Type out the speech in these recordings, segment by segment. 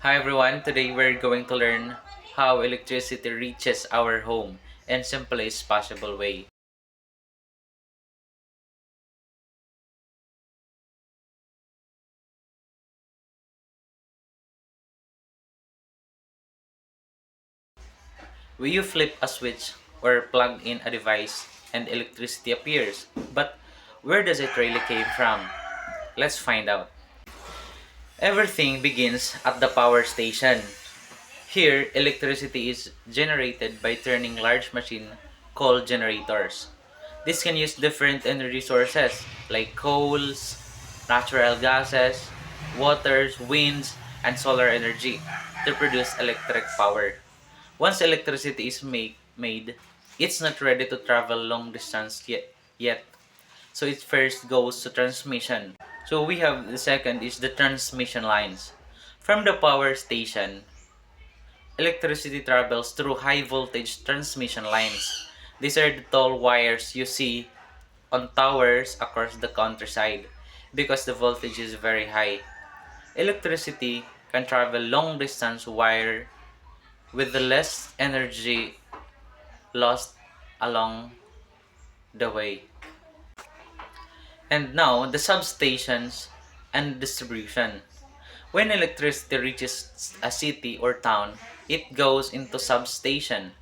Hi everyone, today we're going to learn how electricity reaches our home in simplest possible way. When you flip a switch or plug in a device and electricity appears, but where does it really came from? Let's find out. Everything begins at the power station. Here, electricity is generated by turning large machine called generators. This can use different energy sources like coals, natural gases, waters, winds, and solar energy to produce electric power. Once electricity is made, it's not ready to travel long distance yet. So it first goes to transmission. So we have the second is the transmission lines. From the power station, electricity travels through high voltage transmission lines. These are the tall wires you see on towers across the countryside because the voltage is very high. Electricity can travel long distance wire with the less energy lost along the way. And now the substations and distribution. When electricity reaches a city or town, it goes into substation.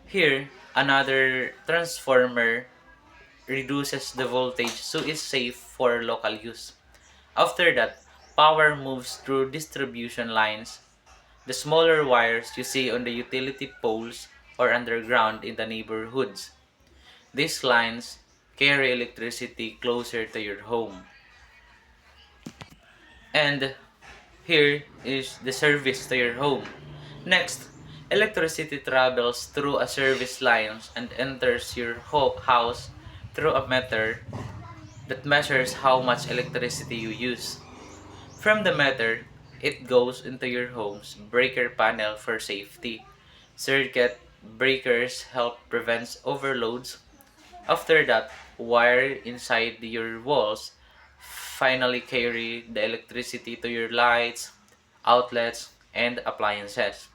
Here, another transformer reduces the voltage so it's safe for local use. After that, power moves through distribution lines, the smaller wires you see on the utility poles or underground in the neighborhoods. These lines carry electricity closer to your home. And here is the service to your home. Next, electricity travels through a service lines and enters your house through a meter that measures how much electricity you use. From the meter, it goes into your home's breaker panel for safety. Circuit breakers help prevent overloads. After that, wire inside your walls finally carry the electricity to your lights, outlets, and appliances.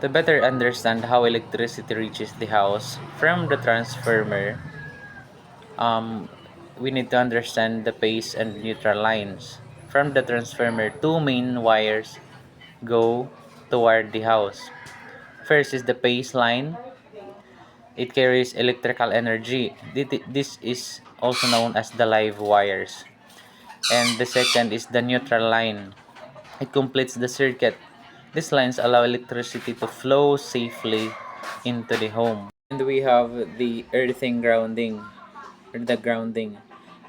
To better understand how electricity reaches the house from the transformer, um, we need to understand the phase and neutral lines. From the transformer, two main wires go toward the house. First is the phase line. It carries electrical energy. This is also known as the live wires. And the second is the neutral line. It completes the circuit. These lines allow electricity to flow safely into the home. And we have the earthing grounding, or the grounding.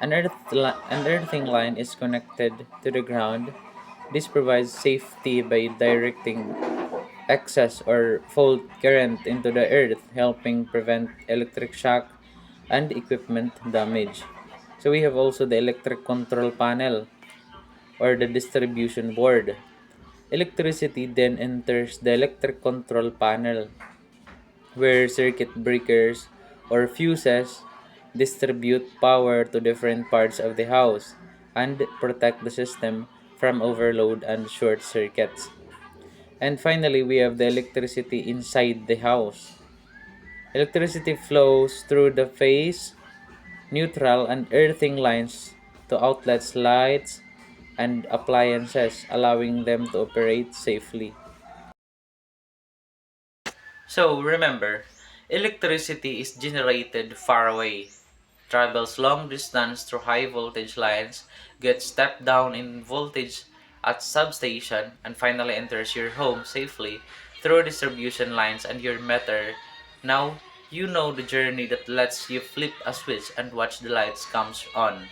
An earthing line is connected to the ground. This provides safety by directing excess or fault current into the earth, helping prevent electric shock and equipment damage. So we have also the electric control panel or the distribution board. Electricity then enters the electric control panel where circuit breakers or fuses distribute power to different parts of the house and protect the system from overload and short circuits. And finally, we have the electricity inside the house. Electricity flows through the phase, neutral, and earthing lines to outlets, lights, and appliances, allowing them to operate safely. So remember, electricity is generated far away, travels long distance through high voltage lines, gets stepped down in voltage at substation, and finally enters your home safely through distribution lines and your meter. Now, you know the journey that lets you flip a switch and watch the lights comes on.